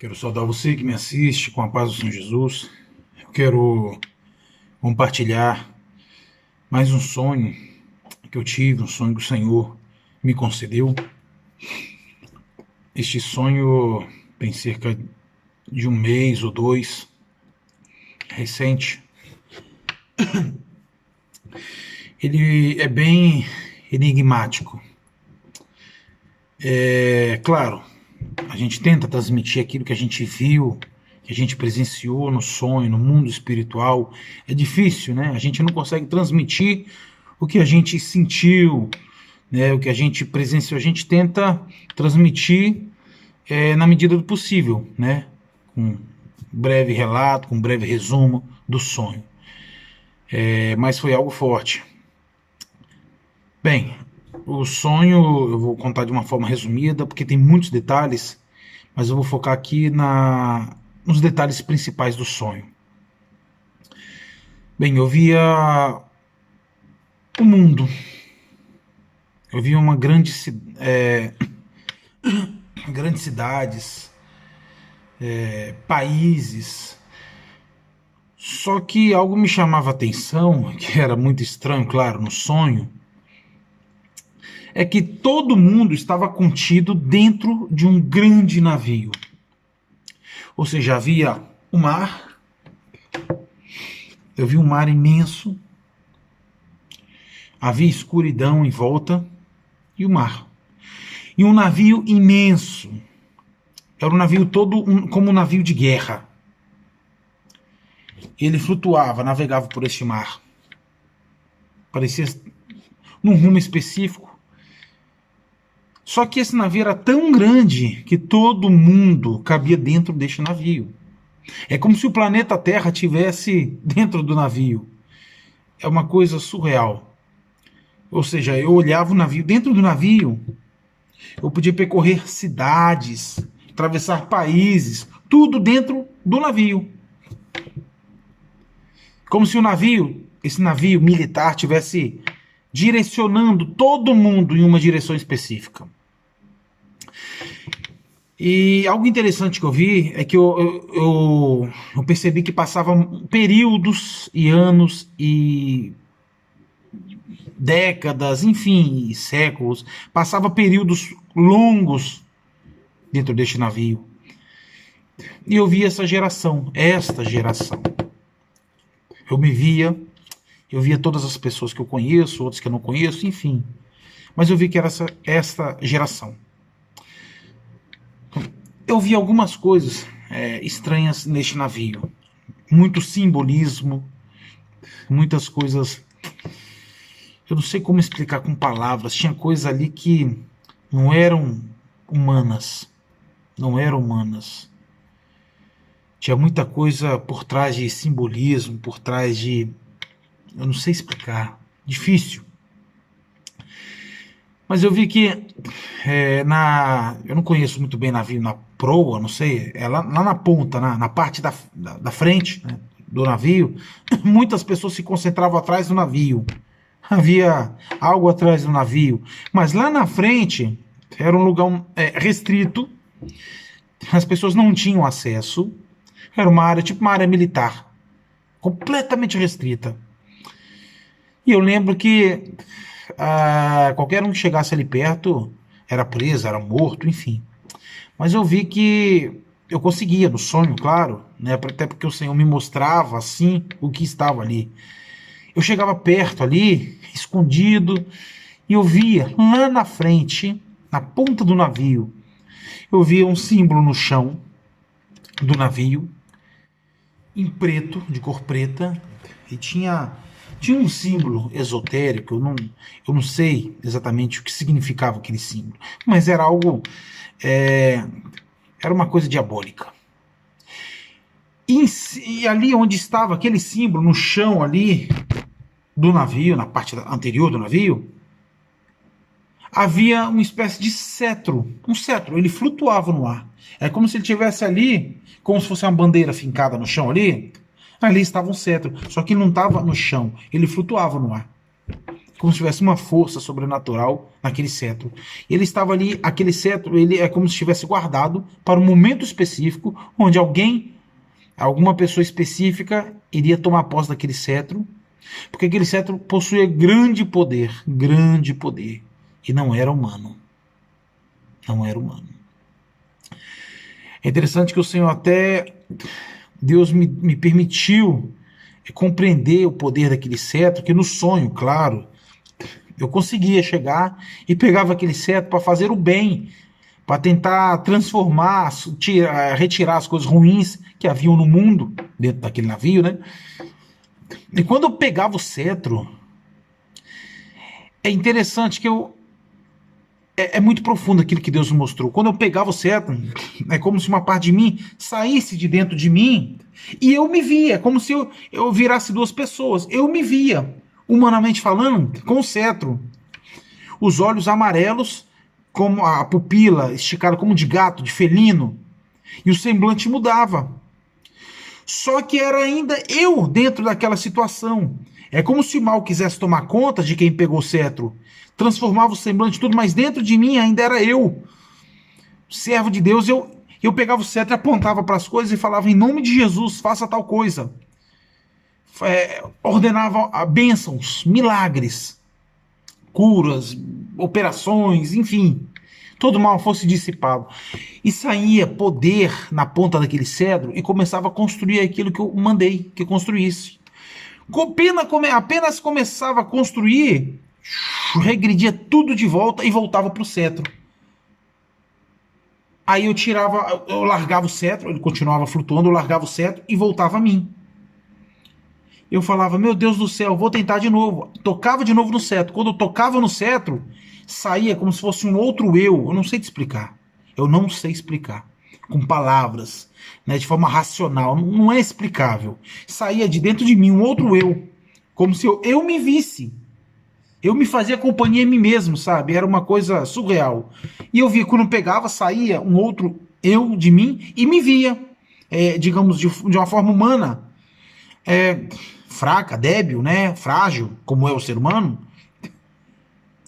Quero saudar você que me assiste com a paz do Senhor Jesus. Eu quero compartilhar mais um sonho que eu tive, um sonho que o Senhor me concedeu. Este sonho tem cerca de um mês ou dois, recente. Ele é bem enigmático. Claro, a gente tenta transmitir aquilo que a gente viu, que a gente presenciou no sonho, no mundo espiritual. É difícil, né? A gente não consegue transmitir o que a gente sentiu, né? O que a gente presenciou. A gente tenta transmitir na medida do possível, né? Com um breve relato, com um breve resumo do sonho. Mas foi algo forte. Bem, o sonho eu vou contar de uma forma resumida, porque tem muitos detalhes, mas eu vou focar aqui nos detalhes principais do sonho. Bem, eu via o mundo. Eu via grandes cidades, países. Só que algo me chamava a atenção, que era muito estranho, claro, no sonho, é que todo mundo estava contido dentro de um grande navio. Ou seja, havia o mar, eu vi um mar imenso, havia escuridão em volta e o mar. E um navio imenso, era um navio todo como um navio de guerra. Ele flutuava, navegava por este mar. Parecia num rumo específico. Só que esse navio era tão grande que todo mundo cabia dentro deste navio. É como se o planeta Terra tivesse dentro do navio. É uma coisa surreal. Ou seja, eu olhava o navio, dentro do navio, eu podia percorrer cidades, atravessar países, tudo dentro do navio. Como se esse navio militar, tivesse direcionando todo mundo em uma direção específica. E algo interessante que eu vi é que eu percebi que passavam períodos e anos e décadas, enfim, séculos, passava períodos longos dentro deste navio. E eu via esta geração. Eu via todas as pessoas que eu conheço, outras que eu não conheço, enfim. Mas eu vi que era esta geração. Eu vi algumas coisas estranhas neste navio. Muito simbolismo, muitas coisas. Eu não sei como explicar com palavras. Tinha coisas ali que não eram humanas. Não eram humanas. Tinha muita coisa por trás de simbolismo, por trás de... Eu não sei explicar. Difícil. Mas eu vi que eu não conheço muito bem navio na proa, não sei, lá na ponta, na parte da frente, né, do navio, muitas pessoas se concentravam atrás do navio. Havia algo atrás do navio. Mas lá na frente era um lugar restrito, as pessoas não tinham acesso, era uma área, tipo uma área militar, completamente restrita. E eu lembro que qualquer um que chegasse ali perto era preso, era morto, enfim. Mas eu vi que eu conseguia, no sonho, claro, né, até porque o Senhor me mostrava assim o que estava ali. Eu chegava perto ali, escondido, e eu via lá na frente, na ponta do navio, eu via um símbolo no chão do navio, em preto, de cor preta, e tinha um símbolo esotérico, eu não sei exatamente o que significava aquele símbolo, mas era algo, era uma coisa diabólica. E ali onde estava aquele símbolo, no chão ali do navio, na parte anterior do navio, havia uma espécie de cetro, um cetro, ele flutuava no ar. É como se ele estivesse ali, como se fosse uma bandeira fincada no chão ali. Ali estava um cetro, só que não estava no chão, ele flutuava no ar. como se tivesse uma força sobrenatural naquele cetro. Ele estava ali, aquele cetro, ele é como se estivesse guardado para um momento específico, onde alguma pessoa específica iria tomar posse daquele cetro, porque aquele cetro possuía grande poder, e não era humano. Não era humano. É interessante que o Senhor até, Deus me permitiu compreender o poder daquele cetro, que no sonho, claro, eu conseguia chegar e pegava aquele cetro para fazer o bem, para tentar transformar, retirar as coisas ruins que haviam no mundo, dentro daquele navio, né? E quando eu pegava o cetro, é interessante que é muito profundo aquilo que Deus me mostrou. Quando eu pegava o cetro, é como se uma parte de mim saísse de dentro de mim e eu me via, como se eu virasse duas pessoas. Eu me via, humanamente falando, com o cetro. Os olhos amarelos, como a pupila esticada como de gato, de felino, e o semblante mudava. Só que era ainda eu dentro daquela situação. É como se o mal quisesse tomar conta de quem pegou o cetro, transformava o semblante tudo, mas dentro de mim ainda era eu, servo de Deus. Eu pegava o cetro e apontava para as coisas e falava: em nome de Jesus, faça tal coisa. Ordenava bênçãos, milagres, curas, operações, enfim, todo mal fosse dissipado. E saía poder na ponta daquele cedro e começava a construir aquilo que eu mandei que construísse. Apenas começava a construir, regredia tudo de volta e voltava para o cetro. Aí eu largava o cetro, ele continuava flutuando, eu largava o cetro e voltava a mim. Eu falava: meu Deus do céu, vou tentar de novo. Tocava de novo no cetro. Quando eu tocava no cetro, saía como se fosse um outro eu. Eu não sei te explicar. Eu não sei explicar. Com palavras, né, de forma racional. Não é explicável. Saía de dentro de mim um outro eu. Como se eu me visse. Eu me fazia companhia em mim mesmo, sabe? Era uma coisa surreal. E eu via, quando eu pegava, saía um outro eu de mim e me via, digamos, de uma forma humana. Fraca, débil, né? Frágil, como é o ser humano.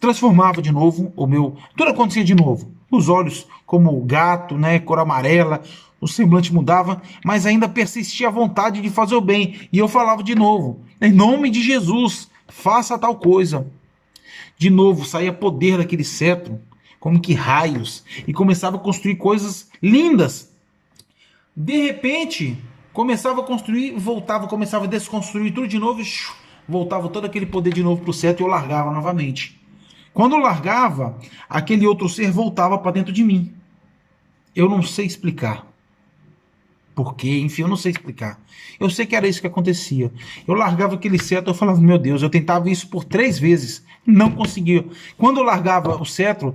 Transformava de novo o meu... Tudo acontecia de novo. Os olhos como gato, né? Cor amarela. O semblante mudava, mas ainda persistia a vontade de fazer o bem. E eu falava de novo: em nome de Jesus, faça tal coisa. De novo, saía poder daquele cetro, como que raios, e começava a construir coisas lindas. De repente, começava a construir, voltava, começava a desconstruir tudo de novo, e voltava todo aquele poder de novo para o cetro e eu largava novamente. Quando eu largava, aquele outro ser voltava para dentro de mim. Eu não sei explicar porquê, enfim, eu não sei explicar. Eu sei que era isso que acontecia. Eu largava aquele cetro, eu falava: meu Deus, eu tentava isso por 3 vezes, não conseguia. Quando eu largava o cetro,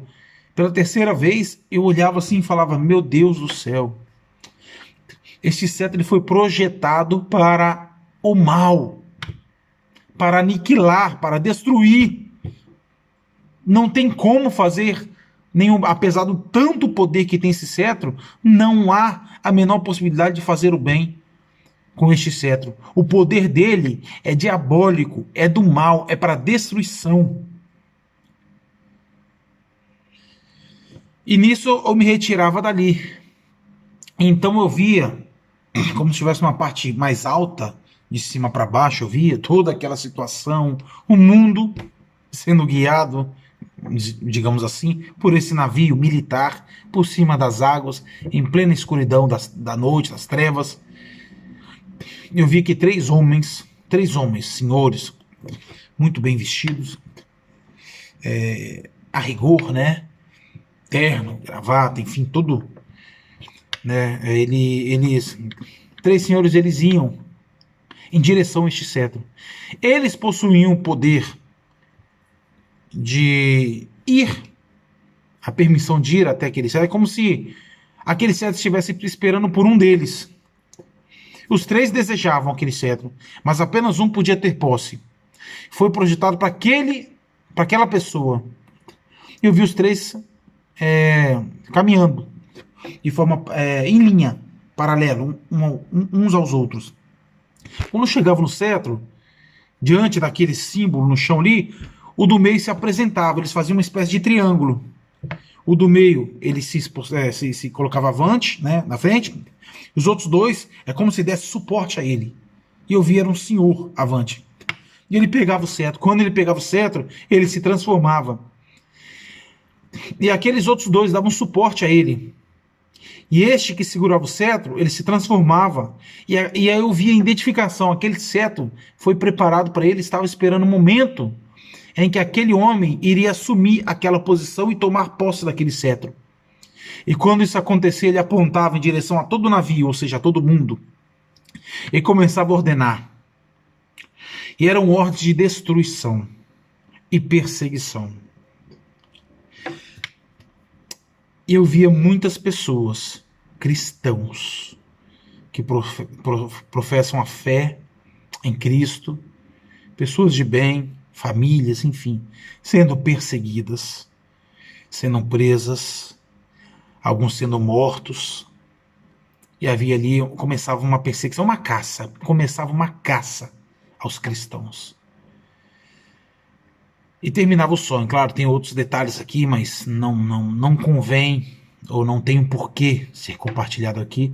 pela 3ª vez, eu olhava assim e falava: meu Deus do céu, este cetro ele foi projetado para o mal, para aniquilar, para destruir. Não tem como fazer nenhum, apesar do tanto poder que tem esse cetro, não há a menor possibilidade de fazer o bem com este cetro. O poder dele é diabólico, é do mal, é para destruição. E nisso eu me retirava dali. Então eu via, como se tivesse uma parte mais alta, de cima para baixo, eu via toda aquela situação, o mundo sendo guiado, digamos assim, por esse navio militar, por cima das águas, em plena escuridão da noite, das trevas. Eu vi que 3 homens, senhores, muito bem vestidos, a rigor, né? Terno, gravata, enfim, tudo, né? Eles 3 senhores, eles iam em direção a este cetro. Eles possuíam o poder de ir, a permissão de ir até aquele cetro. É como se aquele cetro estivesse esperando por um deles. Os 3 desejavam aquele cetro, mas apenas um podia ter posse. Foi projetado para aquela pessoa. Eu vi os 3 caminhando de forma em linha, paralela, uns aos outros. Quando chegavam no cetro, diante daquele símbolo no chão ali, o do meio se apresentava, eles faziam uma espécie de triângulo. O do meio, ele se colocava avante, né, na frente. Os outros dois, é como se desse suporte a ele. E eu vi, era um senhor avante. E ele pegava o cetro. Quando ele pegava o cetro, ele se transformava. E aqueles outros dois davam suporte a ele. E este que segurava o cetro, ele se transformava. E aí eu vi a identificação. Aquele cetro foi preparado para ele, estava esperando o momento em que aquele homem iria assumir aquela posição e tomar posse daquele cetro. E quando isso acontecia, ele apontava em direção a todo o navio, ou seja, a todo mundo, e começava a ordenar. E eram ordens de destruição e perseguição. E eu via muitas pessoas, cristãos, que professam a fé em Cristo, pessoas de bem, famílias, enfim, sendo perseguidas, sendo presas, alguns sendo mortos. E havia ali, começava uma perseguição, começava uma caça aos cristãos. E terminava o sonho. Claro, tem outros detalhes aqui, mas não convém, ou não tem um porquê ser compartilhado aqui,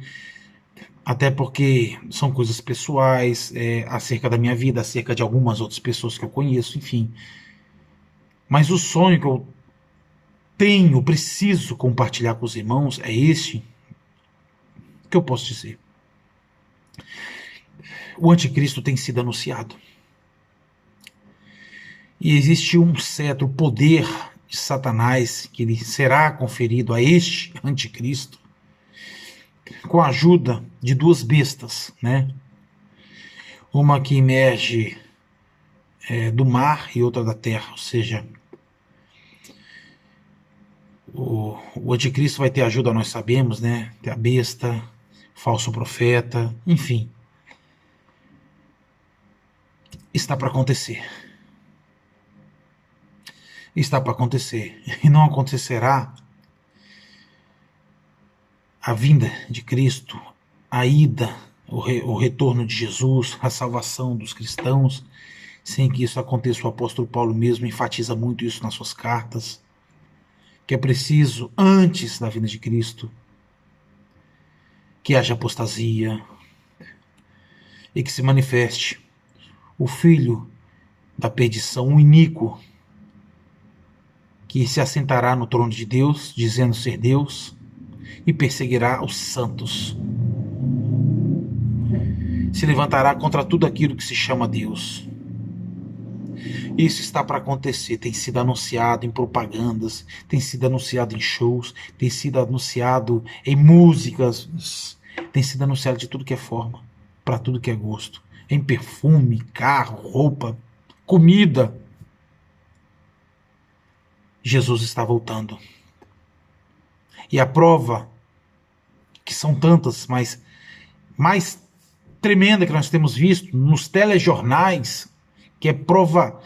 até porque são coisas pessoais, acerca da minha vida, acerca de algumas outras pessoas que eu conheço, enfim. Mas o sonho que eu preciso compartilhar com os irmãos é este, que eu posso dizer. O anticristo tem sido anunciado. E existe um cetro, poder de Satanás, que ele será conferido a este anticristo, com a ajuda de duas bestas, né? Uma que emerge do mar e outra da terra, ou seja, o anticristo vai ter ajuda, nós sabemos, né? Tem a besta, falso profeta, enfim. Está para acontecer. Está para acontecer. E não acontecerá a vinda de Cristo, a ida, o retorno de Jesus, a salvação dos cristãos, sem que isso aconteça. O apóstolo Paulo mesmo enfatiza muito isso nas suas cartas, que é preciso, antes da vinda de Cristo, que haja apostasia e que se manifeste o filho da perdição, o iníquo, que se assentará no trono de Deus, dizendo ser Deus, e perseguirá os santos. Se levantará contra tudo aquilo que se chama Deus. Isso está para acontecer, tem sido anunciado em propagandas, tem sido anunciado em shows, tem sido anunciado em músicas, tem sido anunciado de tudo que é forma, para tudo que é gosto, em perfume, carro, roupa, comida. Jesus está voltando. E a prova, que são tantas, mas mais tremenda que nós temos visto nos telejornais, que é prova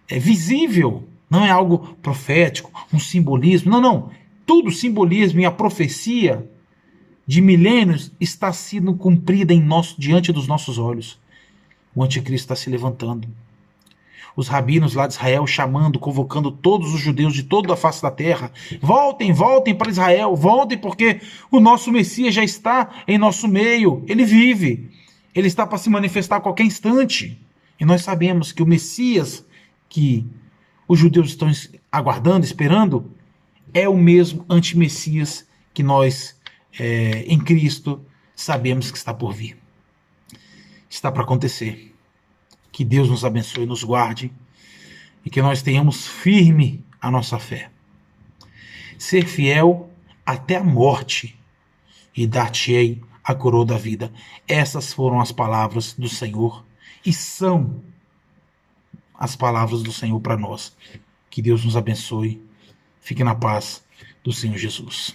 visível, não é algo profético, um simbolismo, não. Tudo simbolismo, e a profecia de milênios está sendo cumprida diante dos nossos olhos. O anticristo está se levantando. Os rabinos lá de Israel chamando, convocando todos os judeus de toda a face da terra. Voltem para Israel, voltem, porque o nosso Messias já está em nosso meio. Ele vive. Ele está para se manifestar a qualquer instante. E nós sabemos que o Messias que os judeus estão aguardando, esperando, é o mesmo antimessias que nós, em Cristo, sabemos que está por vir. Está para acontecer. Que Deus nos abençoe e nos guarde, e que nós tenhamos firme a nossa fé. Ser fiel até a morte, e dar-te-ei a coroa da vida. Essas foram as palavras do Senhor, e são as palavras do Senhor para nós. Que Deus nos abençoe. Fique na paz do Senhor Jesus.